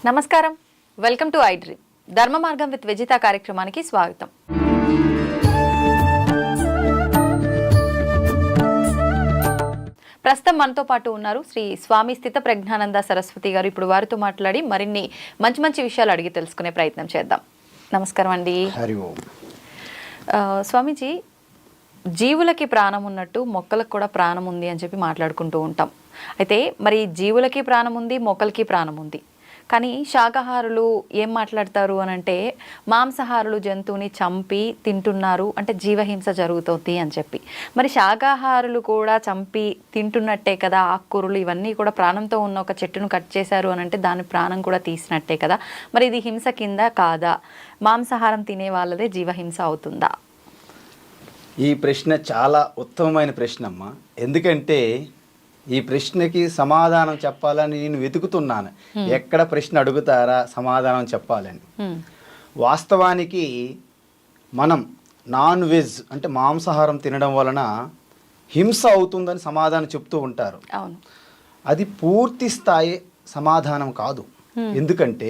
నమస్కారం, welcome to I dream. ధర్మ మార్గం విత్ విజిత కార్యక్రమానికి స్వాగతం. ప్రస్తుతం మనతో పాటు ఉన్నారు శ్రీ స్వామి స్థిత ప్రజ్ఞానంద సరస్వతి గారు. ఇప్పుడు వారితో మాట్లాడి మరిన్ని మంచి మంచి విషయాలు అడిగి తెలుసుకునే ప్రయత్నం చేద్దాం. నమస్కారం అండి. హరి ఓం. స్వామీజీ, జీవులకి ప్రాణం ఉన్నట్టు మొక్కలకు కూడా ప్రాణం ఉంది అని చెప్పి మాట్లాడుకుంటూ ఉంటాం. అయితే మరి జీవులకి ప్రాణం ఉంది, మొక్కలకి ప్రాణం ఉంది. కానీ శాకాహారులు ఏం మాట్లాడతారు అని అంటే, మాంసాహారులు జంతువుని చంపి తింటున్నారు అంటే జీవహింస జరుగుతుంది అని చెప్పి. మరి శాకాహారులు కూడా చంపి తింటున్నట్టే కదా, ఆకుకూరలు ఇవన్నీ కూడా ప్రాణంతో ఉన్న ఒక చెట్టును కట్ చేశారు అని అంటే దాని ప్రాణం కూడా తీసినట్టే కదా. మరి ఇది హింస కింద కాదా? మాంసాహారం తినే వాళ్ళదే జీవహింస అవుతుందా? ఈ ప్రశ్న చాలా ఉత్తమమైన ప్రశ్న అమ్మా. ఎందుకంటే ఈ ప్రశ్నకి సమాధానం చెప్పాలని నేను వెతుకుతున్నాను. ఎక్కడ ప్రశ్న అడుగుతారా సమాధానం చెప్పాలని. వాస్తవానికి మనం నాన్ వెజ్ అంటే మాంసాహారం తినడం వలన హింస అవుతుందని సమాధానం చెప్తూ ఉంటారు. అది పూర్తి స్థాయి సమాధానం కాదు. ఎందుకంటే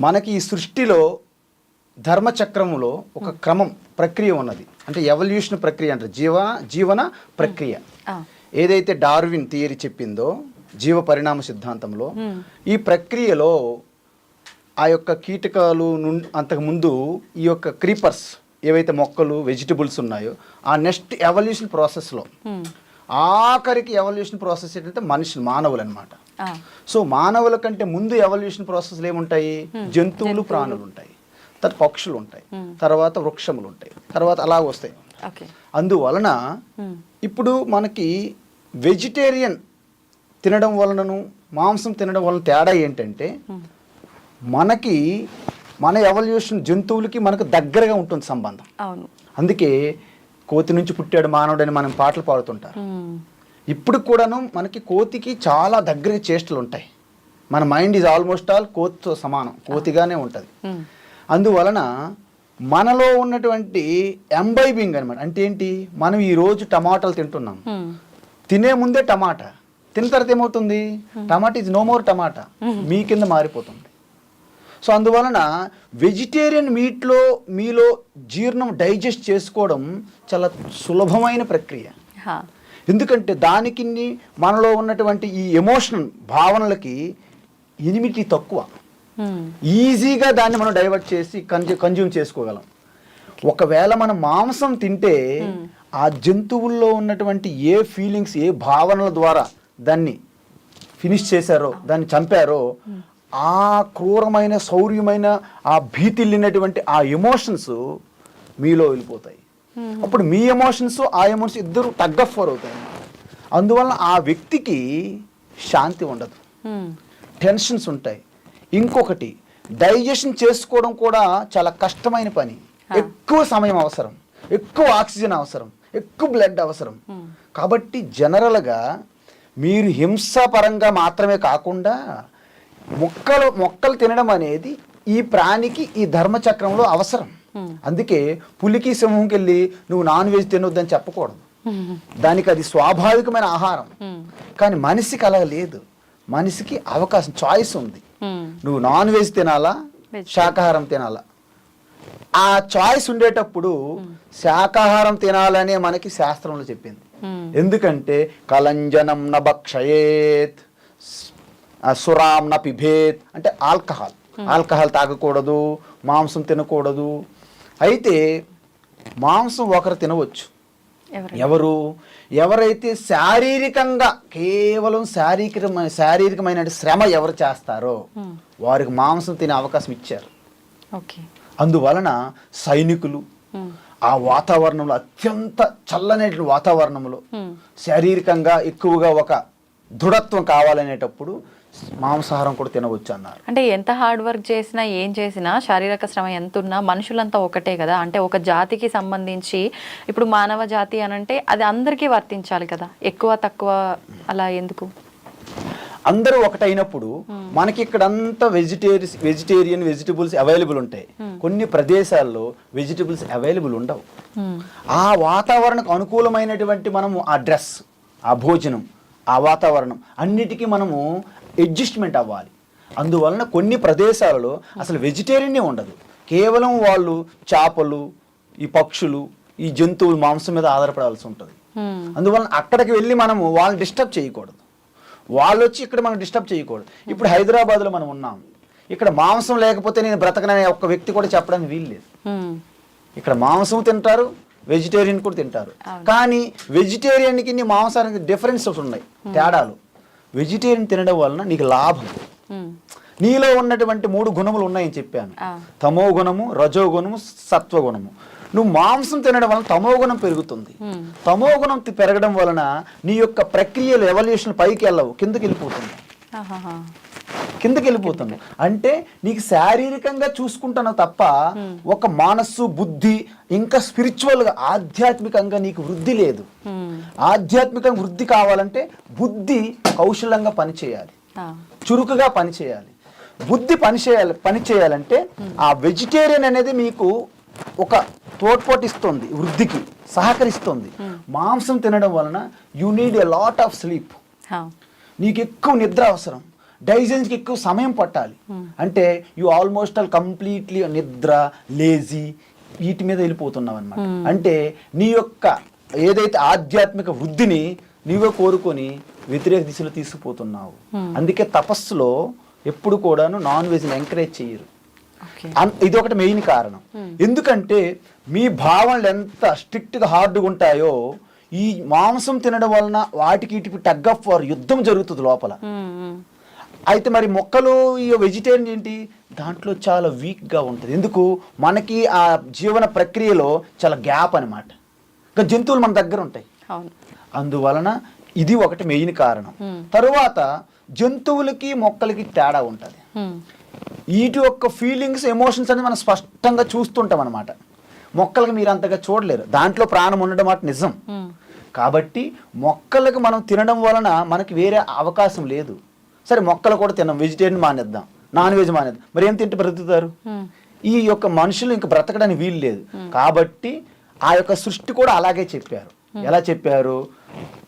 మనకి ఈ సృష్టిలో ధర్మచక్రములో ఒక క్రమం ప్రక్రియ ఉన్నది. అంటే ఎవల్యూషన్ ప్రక్రియ అంటారు, జీవన ప్రక్రియ. ఏదైతే డార్విన్ థియరీ చెప్పిందో జీవ పరిణామ సిద్ధాంతంలో, ఈ ప్రక్రియలో ఆ యొక్క కీటకాలు అంతకుముందు ఈ యొక్క క్రీపర్స్ ఏవైతే మొక్కలు వెజిటబుల్స్ ఉన్నాయో ఆ నెక్స్ట్ ఎవల్యూషన్ ప్రాసెస్లో ఆఖరికి ఎవల్యూషన్ ప్రాసెస్ ఏంటంటే మానవులు అనమాట. సో మానవుల కంటే ముందు ఎవల్యూషన్ ప్రాసెస్లు ఏముంటాయి? జంతువులు, ప్రాణులు ఉంటాయి, తర్వాత పక్షులు ఉంటాయి, తర్వాత వృక్షములు ఉంటాయి, తర్వాత అలా వస్తాయి. అందువలన ఇప్పుడు మనకి వెజిటేరియన్ తినడం వలనను మాంసం తినడం వలన తేడా ఏంటంటే, మనకి మన ఎవల్యూషన్ జంతువులకి మనకు దగ్గరగా ఉంటుంది సంబంధం. అందుకే కోతి నుంచి పుట్టాడు మానవుడని మనం పాటలు పాడుతుంటారు. ఇప్పుడు కూడాను మనకి కోతికి చాలా దగ్గర చేష్టలు ఉంటాయి. మన మైండ్ ఈజ్ ఆల్మోస్ట్ ఆల్ కోతితో సమానం, కోతిగానే ఉంటుంది. అందువలన మనలో ఉన్నటువంటి ఎంబైబింగ్ అనమాట. అంటే ఏంటి? మనం ఈరోజు టమాటాలు తింటున్నాం, తినే ముందే టమాటా, తిన్న తర్వాత ఏమవుతుంది? టమాటా ఈజ్ నో మోర్ టమాటా, మీ కింద మారిపోతుంది. సో అందువలన వెజిటేరియన్ మీట్లో మీలో జీర్ణం డైజెస్ట్ చేసుకోవడం చాలా సులభమైన ప్రక్రియ. ఎందుకంటే దానికి మనలో ఉన్నటువంటి ఈ ఎమోషనల్ భావనలకి ఇనిమిటీ తక్కువ. ఈజీగా దాన్ని మనం డైవర్ట్ చేసి కన్జ్యూమ్ చేసుకోగలం. ఒకవేళ మనం మాంసం తింటే ఆ జంతువుల్లో ఉన్నటువంటి ఏ ఫీలింగ్స్, ఏ భావనల ద్వారా దాన్ని ఫినిష్ చేశారో, దాన్ని చంపారో, ఆ క్రూరమైన శౌర్యమైన ఆ భీతిల్లినటువంటి ఆ ఎమోషన్స్ మీలో వెళ్ళిపోతాయి. అప్పుడు మీ ఎమోషన్స్ ఆ ఎమోషన్స్ ఇద్దరు టగ్ ఆఫ్ వార్ అవుతాయి. అందువలన ఆ వ్యక్తికి శాంతి ఉండదు, టెన్షన్స్ ఉంటాయి. ఇంకొకటి, డైజెషన్ చేసుకోవడం కూడా చాలా కష్టమైన పని. ఎక్కువ సమయం అవసరం, ఎక్కువ ఆక్సిజన్ అవసరం, ఎక్కువ బ్లడ్ అవసరం. కాబట్టి జనరల్గా మీరు హింసాపరంగా మాత్రమే కాకుండా మొక్కలు తినడం అనేది ఈ ప్రాణికి ఈ ధర్మచక్రంలో అవసరం. అందుకే పులికి సింహంకి వెళ్ళి నువ్వు నాన్ వెజ్ తినొద్దని చెప్పకూడదు. దానికి అది స్వాభావికమైన ఆహారం. కానీ మనిషికి అలా లేదు. మనిషికి అవకాశం, చాయిస్ ఉంది. నువ్వు నాన్ వెజ్ తినాలా, శాకాహారం తినాలా. ఆ చాయిస్ ఉండేటప్పుడు శాకాహారం తినాలనే మనకి శాస్త్రంలో చెప్పింది. ఎందుకంటే కలంజనం న భక్షయేత్, సురాం న పిభేత్, అంటే ఆల్కహాల్ తాగకూడదు, మాంసం తినకూడదు. అయితే మాంసం ఒకరు తినవచ్చు. ఎవరైతే శారీరకంగా కేవలం శారీరకమైన శ్రమ ఎవరు చేస్తారో వారికి మాంసం తినే అవకాశం ఇచ్చారు. అందువలన సైనికులు ఆ వాతావరణంలో, అత్యంత చల్లనే వాతావరణంలో శారీరకంగా ఎక్కువగా ఒక దృఢత్వం కావాలనేటప్పుడు మాంసాహారం కూడా తినవచ్చు అన్నారు. అంటే ఎంత హార్డ్ వర్క్ చేసినా, ఏం చేసినా, శారీరక శ్రమ ఎంత ఉన్నా మనుషులంతా ఒకటే కదా. అంటే ఒక జాతికి సంబంధించి ఇప్పుడు మానవ జాతి అని అంటే అది అందరికీ వర్తించాలి కదా, ఎక్కువ తక్కువ అలా ఎందుకు? అందరూ ఒకటైనప్పుడు మనకి ఇక్కడ అంతా వెజిటేరియన్ వెజిటబుల్స్ అవైలబుల్ ఉంటాయి. కొన్ని ప్రదేశాల్లో వెజిటబుల్స్ అవైలబుల్ ఉండవు. ఆ వాతావరణకు అనుకూలమైనటువంటి మనము ఆ డ్రెస్, ఆ భోజనం, ఆ వాతావరణం అన్నిటికీ మనము అడ్జస్ట్మెంట్ అవ్వాలి. అందువలన కొన్ని ప్రదేశాలలో అసలు వెజిటేరియనే ఉండదు, కేవలం వాళ్ళు చేపలు, ఈ పక్షులు, ఈ జంతువులు మాంసం మీద ఆధారపడాల్సి ఉంటుంది. అందువలన అక్కడికి వెళ్ళి మనము వాళ్ళని డిస్టర్బ్ చేయకూడదు, వాళ్ళు వచ్చి ఇక్కడ మనం డిస్టర్బ్ చేయకూడదు. ఇప్పుడు హైదరాబాద్లో మనం ఉన్నాం, ఇక్కడ మాంసం లేకపోతే నేను బ్రతకననే ఒక్క వ్యక్తి కూడా చెప్పడానికి వీలు లేదు. ఇక్కడ మాంసం తింటారు, వెజిటేరియన్ కూడా తింటారు. కానీ వెజిటేరియన్కి మాంసానికి డిఫరెన్సెస్ ఉన్నాయి, తేడాలు. వెజిటేరియన్ తినడం వలన నీకు లాభం. నీలో ఉన్నటువంటి 3 గుణములు ఉన్నాయని చెప్పాను, తమో గుణము, రజో గుణము, సత్వ గుణము. నువ్వు మాంసం తినడం వలన తమో గుణం పెరుగుతుంది. తమో గుణం పెరగడం వలన నీ యొక్క ప్రక్రియలు ఎవల్యూషన్ పైకి వెళ్ళవు, కిందకి వెళ్ళిపోతుంది. అంటే నీకు శారీరకంగా చూసుకుంటున్నావు తప్ప ఒక మనస్సు, బుద్ధి, ఇంకా స్పిరిచువల్ గా, ఆధ్యాత్మికంగా నీకు వృద్ధి లేదు. ఆధ్యాత్మికంగా వృద్ధి కావాలంటే బుద్ధి కౌశలంగా పనిచేయాలి, చురుకుగా పనిచేయాలి. బుద్ధి పనిచేయాలంటే ఆ వెజిటేరియన్ అనేది మీకు ఒక తోడ్పాటిస్తుంది, వృద్ధికి సహకరిస్తుంది. మాంసం తినడం వలన you need a lot of sleep. నీకు ఎక్కువ నిద్ర అవసరం, డైజెషన్కి ఎక్కువ సమయం పట్టాలి. అంటే యు ఆల్మోస్ట్ ఆల్ కంప్లీట్లీ నిద్ర, లేజీ, వీటి మీద వెళ్ళిపోతున్నావు అనమాట. అంటే నీ యొక్క ఏదైతే ఆధ్యాత్మిక వృద్ధిని నీవే కోరుకొని వ్యతిరేక దిశలో తీసుకుపోతున్నావు. అందుకే తపస్సులో ఎప్పుడు కూడాను నాన్ వెజ్ని ఎంకరేజ్ చేయరు. ఇది ఒకటి మెయిన్ కారణం. ఎందుకంటే మీ భావనలు ఎంత స్ట్రిక్ట్గా హార్డ్గా ఉంటాయో, ఈ మాంసం తినడం వలన వాటికి ఇటుకి టగ్ ఆఫ్ వార్, యుద్ధం జరుగుతుంది లోపల. అయితే మరి మొక్కలు, ఈ వెజిటేరియన్ ఏంటి, దాంట్లో చాలా వీక్గా ఉంటుంది. ఎందుకు, మనకి ఆ జీవన ప్రక్రియలో చాలా గ్యాప్ అనమాట. ఇంకా జంతువులు మన దగ్గర ఉంటాయి. అందువలన ఇది ఒకటి మెయిన్ కారణం. తరువాత జంతువులకి మొక్కలకి తేడా ఉంటుంది. వీటి యొక్క ఫీలింగ్స్, ఎమోషన్స్ అనేది మనం స్పష్టంగా చూస్తుంటాం అనమాట. మొక్కలకి మీరు అంతగా చూడలేరు, దాంట్లో ప్రాణం ఉండడం మాట నిజం. కాబట్టి మొక్కలకు మనం తినడం వలన మనకి వేరే అవకాశం లేదు. సరే మొక్కలు కూడా తిన్నాం, వెజిటేరియన్ మానేద్దాం, నాన్ వెజ్ మానేద్దాం, మరి ఏం తింటే బ్రతుకుతారు? ఈ యొక్క మనుషులు ఇంక బ్రతకడానికి వీలు లేదు. కాబట్టి ఆ యొక్క సృష్టి కూడా అలాగే చెప్పారు. ఎలా చెప్పారు?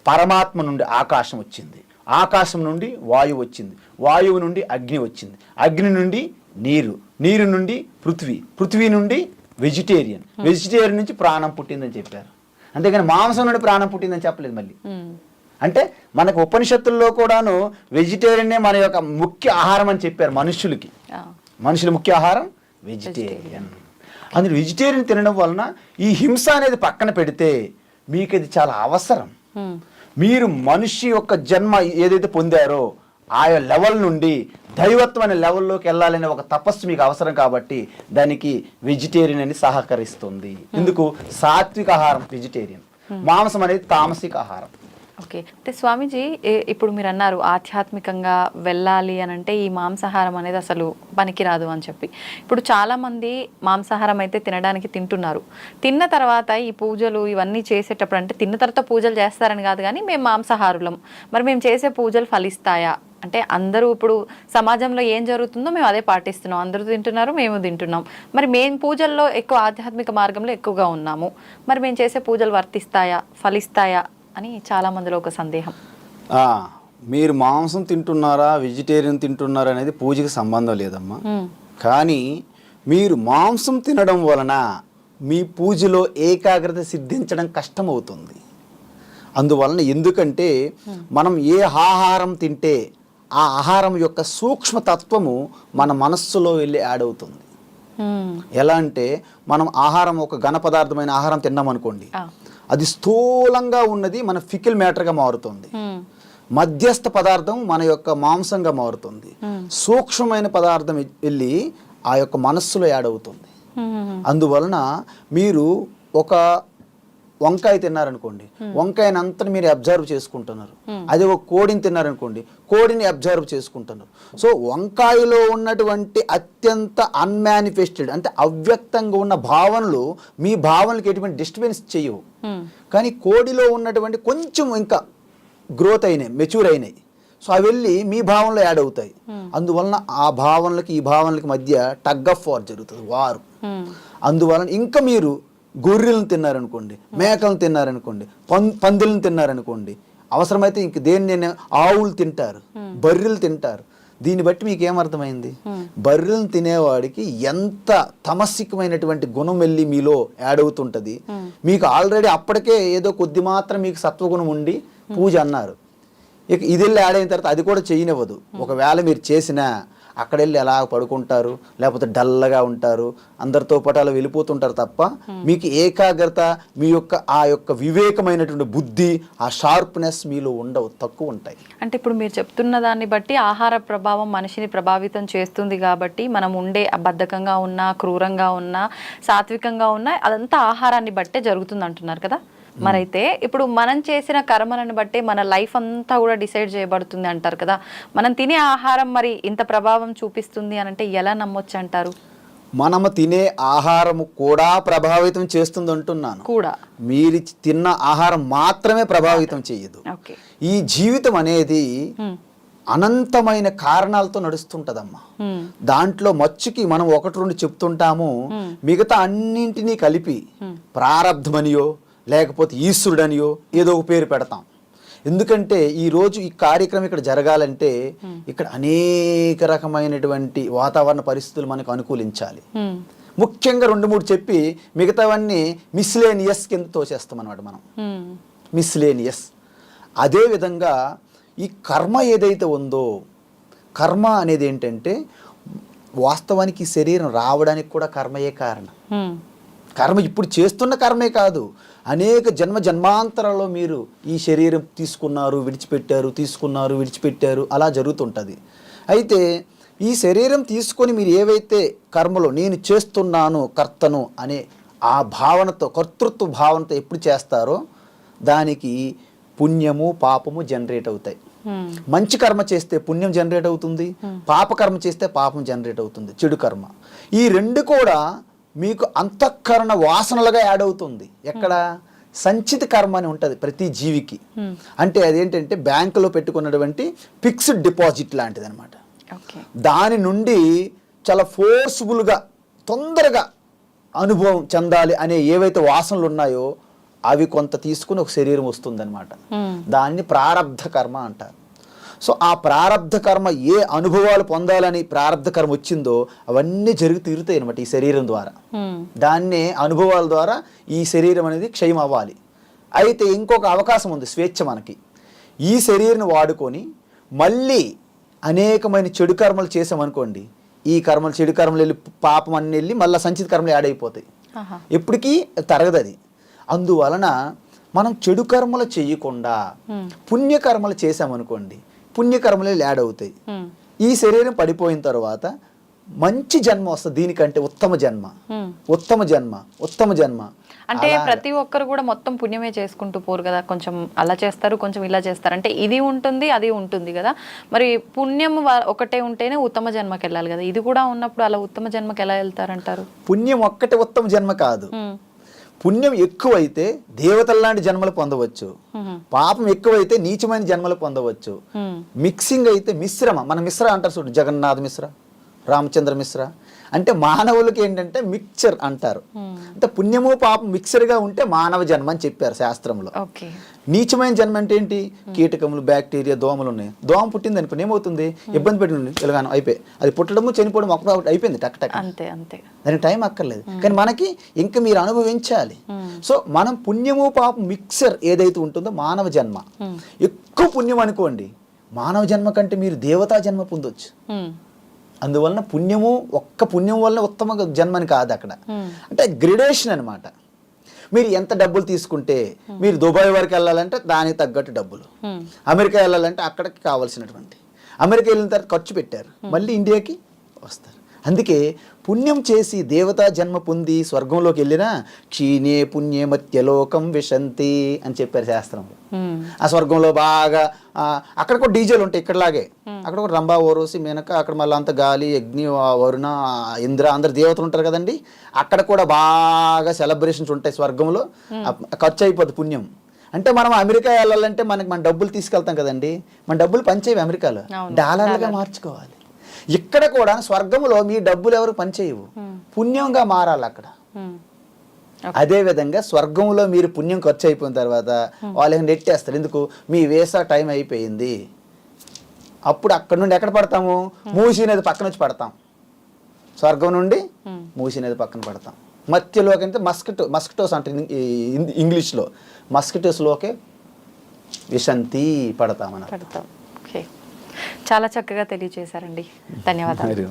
పరమాత్మ నుండి ఆకాశం వచ్చింది, ఆకాశం నుండి వాయువు వచ్చింది, వాయువు నుండి అగ్ని వచ్చింది, అగ్ని నుండి నీరు, నీరు నుండి పృథ్వీ, పృథ్వీ నుండి వెజిటేరియన్, వెజిటేరియన్ నుంచి ప్రాణం పుట్టిందని చెప్పారు. అంతేగాని మాంసం నుండి ప్రాణం పుట్టిందని చెప్పలేదు. మళ్ళీ అంటే మనకు ఉపనిషత్తుల్లో కూడాను వెజిటేరియన్నే మన యొక్క ముఖ్య ఆహారం అని చెప్పారు. మనుషులకి, మనుషుల ముఖ్య ఆహారం వెజిటేరియన్. అందులో వెజిటేరియన్ తినడం వలన ఈ హింస అనేది పక్కన పెడితే మీకు అది చాలా అవసరం. మీరు మనిషి యొక్క జన్మ ఏదైతే పొందారో ఆయా లెవెల్ నుండి దైవత్వం అనే లెవెల్లోకి వెళ్ళాలనే ఒక తపస్సు మీకు అవసరం. కాబట్టి దానికి వెజిటేరియన్ అని సహకరిస్తుంది. ఎందుకు? సాత్విక ఆహారం వెజిటేరియన్, మాంసం అనేది తామసిక ఆహారం. ఓకే. అంటే స్వామీజీ, ఇప్పుడు మీరు అన్నారు ఆధ్యాత్మికంగా వెళ్ళాలి అని అంటే ఈ మాంసాహారం అనేది అసలు పనికిరాదు అని చెప్పి. ఇప్పుడు చాలామంది మాంసాహారం అయితే తినడానికి తింటున్నారు. తిన్న తర్వాత ఈ పూజలు ఇవన్నీ చేసేటప్పుడు, అంటే తిన్న తర్వాత పూజలు చేస్తారని కాదు కానీ మేము మాంసాహారులం, మరి మేము చేసే పూజలు ఫలిస్తాయా? అంటే అందరూ ఇప్పుడు సమాజంలో ఏం జరుగుతుందో మేము అదే పాటిస్తున్నాం, అందరూ తింటున్నారు మేము తింటున్నాం, మరి మేము పూజల్లో ఎక్కువ ఆధ్యాత్మిక మార్గంలో ఎక్కువగా ఉన్నాము, మరి మేము చేసే పూజలు వర్తిస్తాయా, ఫలిస్తాయా అని చాలా మందిలో ఒక సందేహం. మీరు మాంసం తింటున్నారా, వెజిటేరియన్ తింటున్నారా అనేది పూజకి సంబంధం లేదమ్మా. కానీ మీరు మాంసం తినడం వలన మీ పూజలో ఏకాగ్రత సిద్ధించడం కష్టమవుతుంది. అందువలన ఎందుకంటే మనం ఏ ఆహారం తింటే ఆ ఆహారం యొక్క సూక్ష్మతత్వము మన మనస్సులో వెళ్ళి యాడ్ అవుతుంది. ఎలా అంటే మనం ఆహారం, ఒక ఘన పదార్థమైన ఆహారం తిన్నాం అనుకోండి, అది స్థూలంగా ఉన్నది మన ఫికిల్ మ్యాటర్గా మారుతుంది. మధ్యస్థ పదార్థం మన యొక్క మాంసంగా మారుతుంది. సూక్ష్మమైన పదార్థం వెళ్ళి ఆ యొక్క మనస్సులో యాడ్ అవుతుంది. అందువలన మీరు ఒక వంకాయ తిన్నారనుకోండి, వంకాయని అంతా మీరు అబ్జర్వ్ చేసుకుంటున్నారు. అదే ఒక కోడిని తిన్నారనుకోండి, కోడిని అబ్జర్వ్ చేసుకుంటున్నారు. సో వంకాయలో ఉన్నటువంటి అత్యంత అన్మానిఫెస్టెడ్, అంటే అవ్యక్తంగా ఉన్న భావనలు మీ భావనలకు ఎటువంటి డిస్టర్బెన్స్ చేయవు. కానీ కోడిలో ఉన్నటువంటి కొంచెం ఇంకా గ్రోత్ అయినాయి, మెచ్యూర్ అయినాయి, సో అవి వెళ్ళి మీ భావనలో యాడ్ అవుతాయి. అందువలన ఆ భావనలకి ఈ భావనలకి మధ్య టగ్ ఆఫ్ వార్ జరుగుతుంది, వారు. అందువలన ఇంకా మీరు గొర్రెలను తిన్నారనుకోండి, మేకలను తిన్నారనుకోండి, పందులను తిన్నారనుకోండి, అవసరమైతే ఇంక దేన్ని ఆవులు తింటారు, బర్రెలు తింటారు, దీన్ని బట్టి మీకు ఏమర్థమైంది? బర్రెలను తినేవాడికి ఎంత తమస్సికమైనటువంటి గుణం వెళ్ళి మీలో యాడ్ అవుతుంటది. మీకు ఆల్రెడీ అప్పటికే ఏదో కొద్ది మాత్రం మీకు సత్వగుణం ఉండి పూజ అన్నారు, ఇక ఇది వెళ్ళి యాడ్ అయిన తర్వాత అది కూడా చేయనివ్వదు. ఒకవేళ మీరు చేసినా అక్కడ వెళ్ళి ఎలా పడుకుంటారు, లేకపోతే డల్గా ఉంటారు, అందరితో పాటు అలా వెళ్ళిపోతుంటారు తప్ప మీకు ఏకాగ్రత, మీ యొక్క ఆ యొక్క వివేకమైనటువంటి బుద్ధి, ఆ షార్ప్నెస్ మీలో ఉండవు, తక్కువ ఉంటాయి. అంటే ఇప్పుడు మీరు చెప్తున్న దాన్ని బట్టి ఆహార ప్రభావం మనిషిని ప్రభావితం చేస్తుంది కాబట్టి మనం ఉండే బద్ధకంగా ఉన్నా, క్రూరంగా ఉన్నా, సాత్వికంగా ఉన్నా అదంతా ఆహారాన్ని బట్టే జరుగుతుంది అంటున్నారు కదా. మరైతే ఇప్పుడు మనం చేసిన కర్మలను బట్టే మన లైఫ్ అంతా కూడా డిసైడ్ చేయబడుతుంది అంటారు కదా. మనం తినే ఆహారం మరి ఇంత ప్రభావం చూపిస్తుంది అని అంటే ఎలా నమ్మొచ్చు అంటారు? మనము తినే ఆహారము కూడా ప్రభావితం చేస్తుంది అంటున్నాను. కూడా మీరు తిన్న ఆహారం మాత్రమే ప్రభావితం చేయదు. ఈ జీవితం అనేది అనంతమైన కారణాలతో నడుస్తుంటదమ్మా. దాంట్లో మచ్చుకి మనం ఒకటి రెండు చెప్తుంటాము, మిగతా అన్నింటినీ కలిపి ప్రారబ్ధమనియో లేకపోతే ఈశ్వరుడనియో ఏదో ఒక పేరు పెడతాం. ఎందుకంటే ఈరోజు ఈ కార్యక్రమం ఇక్కడ జరగాలంటే ఇక్కడ అనేక రకమైనటువంటి వాతావరణ పరిస్థితులు మనకు అనుకూలించాలి. ముఖ్యంగా 2-3 చెప్పి మిగతావన్నీ మిస్లేనియస్ కింద తోసేస్తాం అన్నమాట మనం. మిస్లేనియస్. అదేవిధంగా ఈ కర్మ ఏదైతే ఉందో, కర్మ అనేది ఏంటంటే వాస్తవానికి ఈ శరీరం రావడానికి కూడా కర్మయే కారణం. కర్మ ఇప్పుడు చేస్తున్న కర్మే కాదు, అనేక జన్మాంతరాల్లో మీరు ఈ శరీరం తీసుకున్నారు, విడిచిపెట్టారు, తీసుకున్నారు, విడిచిపెట్టారు, అలా జరుగుతుంటుంది. అయితే ఈ శరీరం తీసుకొని మీరు ఏవైతే కర్మలో నేను చేస్తున్నాను, కర్తను అనే ఆ భావనతో, కర్తృత్వ భావనతో ఎప్పుడు చేస్తారో దానికి పుణ్యము పాపము జనరేట్ అవుతాయి. మంచి కర్మ చేస్తే పుణ్యం జనరేట్ అవుతుంది, పాప కర్మ చేస్తే పాపం జనరేట్ అవుతుంది, చెడు కర్మ. ఈ రెండు కూడా మీకు అంతఃకరణ వాసనలుగా యాడ్ అవుతుంది. ఎక్కడ? సంచిత కర్మ అని ఉంటుంది ప్రతి జీవికి. అంటే అదేంటంటే బ్యాంకులో పెట్టుకున్నటువంటి ఫిక్స్డ్ డిపాజిట్ లాంటిది అనమాట. దాని నుండి చాలా ఫోర్స్ఫుల్గా తొందరగా అనుభవం చెందాలి అనే ఏవైతే వాసనలు ఉన్నాయో అవి కొంత తీసుకుని ఒక శరీరం వస్తుందన్నమాట. దాన్ని ప్రారబ్ధ కర్మ అంటారు. సో ఆ ప్రారబ్ధ కర్మ ఏ అనుభవాలు పొందాలని ప్రారబ్ధ కర్మ వచ్చిందో అవన్నీ జరిగి తీరుతాయి అనమాట ఈ శరీరం ద్వారా. దాన్నే అనుభవాల ద్వారా ఈ శరీరం అనేది క్షయం అవ్వాలి. అయితే ఇంకొక అవకాశం ఉంది, స్వేచ్ఛ మనకి. ఈ శరీరం వాడుకొని మళ్ళీ అనేకమైన చెడు కర్మలు చేసామనుకోండి, ఈ కర్మలు చెడు కర్మలు వెళ్ళి పాపం అన్ని వెళ్ళి మళ్ళీ సంచిత కర్మలు యాడ్ అయిపోతాయి, ఎప్పటికీ తరగదు అది. అందువలన మనం చెడు కర్మలు చేయకుండా పుణ్యకర్మలు చేసామనుకోండి, పుణ్యకర్మలు యాడ్ అవుతాయి. ఈ శరీరం పడిపోయిన తర్వాత మంచి జన్మ వస్తుంది, దీనికంటే ఉత్తమ జన్మ, ఉత్తమ జన్మ, ఉత్తమ జన్మ. అంటే ప్రతి ఒక్కరు కూడా మొత్తం పుణ్యమే చేసుకుంటూ పోరు కదా, కొంచెం అలా చేస్తారు, కొంచెం ఇలా చేస్తారు. అంటే ఇది ఉంటుంది అది ఉంటుంది కదా, మరి పుణ్యం ఒకటే ఉంటేనే ఉత్తమ జన్మకి వెళ్ళాలి కదా, ఇది కూడా ఉన్నప్పుడు అలా ఉత్తమ జన్మకి ఎలా వెళ్తారంటారు? పుణ్యం ఒక్కటే ఉత్తమ జన్మ కాదు. పుణ్యం ఎక్కువైతే దేవతల లాంటి జన్మలు పొందవచ్చు, పాపం ఎక్కువైతే నీచమైన జన్మలు పొందవచ్చు. మిక్సింగ్ అయితే మిశ్రమ, మన మిశ్ర అంటారు చూడు, జగన్నాథ్ మిశ్ర, రామచంద్ర మిశ్ర, అంటే మానవులకి ఏంటంటే మిక్చర్ అంటారు. అంటే పుణ్యము పాపం మిక్చర్గా ఉంటే మానవ జన్మ అని చెప్పారు శాస్త్రంలో. నీచమైన జన్మ అంటే ఏంటి? కీటకములు, బ్యాక్టీరియా, దోమలు ఉన్నాయి. దోమ పుట్టింది అనుకుని ఏమవుతుంది? ఇబ్బంది పెట్టింది, ఇలాగాను అయిపోయి అది పుట్టడము చనిపోవడం ఒక అయిపోయింది, టక్ టక్, దానికి టైం అక్కర్లేదు. కానీ మనకి ఇంకా మీరు అనుభవించాలి. సో మనం పుణ్యము పాపం మిక్సర్ ఏదైతే ఉంటుందో మానవ జన్మ. ఎక్కువ పుణ్యం అనుకోండి, మానవ జన్మ కంటే మీరు దేవతా జన్మ పొందొచ్చు. అందువలన పుణ్యము ఒక్క పుణ్యం వల్ల ఉత్తమ జన్మని కాదు అక్కడ, అంటే గ్రేడేషన్ అనమాట. మీరు ఎంత డబ్బులు తీసుకుంటే, మీరు దుబాయ్ వరకు వెళ్ళాలంటే దానికి తగ్గట్టు డబ్బులు, అమెరికా వెళ్ళాలంటే అక్కడికి కావాల్సినటువంటి, అమెరికా వెళ్ళిన తర్వాత ఖర్చు పెట్టారు, మళ్ళీ ఇండియాకి వస్తారు. అందుకే పుణ్యం చేసి దేవతా జన్మ పొంది స్వర్గంలోకి వెళ్ళినా క్షీణే పుణ్యే మత్యలోకం విశంతి అని చెప్పారు శాస్త్రంలో. ఆ స్వర్గంలో బాగా అక్కడ కూడా డీజేలు ఉంటాయి ఇక్కడలాగే, అక్కడ కూడా రంభా, ఓరోసి, మేనక, అక్కడ మళ్ళీ అంత గాలి, అగ్ని, వరుణ, ఇంద్ర, అందరు దేవతలు ఉంటారు కదండి. అక్కడ కూడా బాగా సెలబ్రేషన్స్ ఉంటాయి స్వర్గంలో. ఖర్చు అయిపోద్ది పుణ్యం. అంటే మనం అమెరికా వెళ్ళాలంటే మన డబ్బులు తీసుకెళ్తాం కదండి, మన డబ్బులు పనిచేయవు, అమెరికాలో డాలర్లుగా మార్చుకోవాలి. ఇక్కడ కూడా స్వర్గంలో మీ డబ్బులు ఎవరు పనిచేయవు, పుణ్యంగా మారాలి అక్కడ. అదే విధంగా స్వర్గంలో మీరు పుణ్యం ఖర్చు అయిపోయిన తర్వాత వాళ్ళు నెట్టేస్తారు. ఎందుకు? మీ వీసా టైం అయిపోయింది, అప్పుడు అక్కడ నుండి ఎక్కడ పడతాము? మూసీ నది పక్కన వచ్చి పడతాం. స్వర్గం నుండి మూసీ నది పక్కన పడతాం. మధ్యలోకి అంటే మస్కిటోస్ అంటే ఇంగ్లీష్లో మస్కిటోస్లోకే విశంతి పడతాం. ఓకే, చాలా చక్కగా తెలియజేశారండి. ధన్యవాదాలు.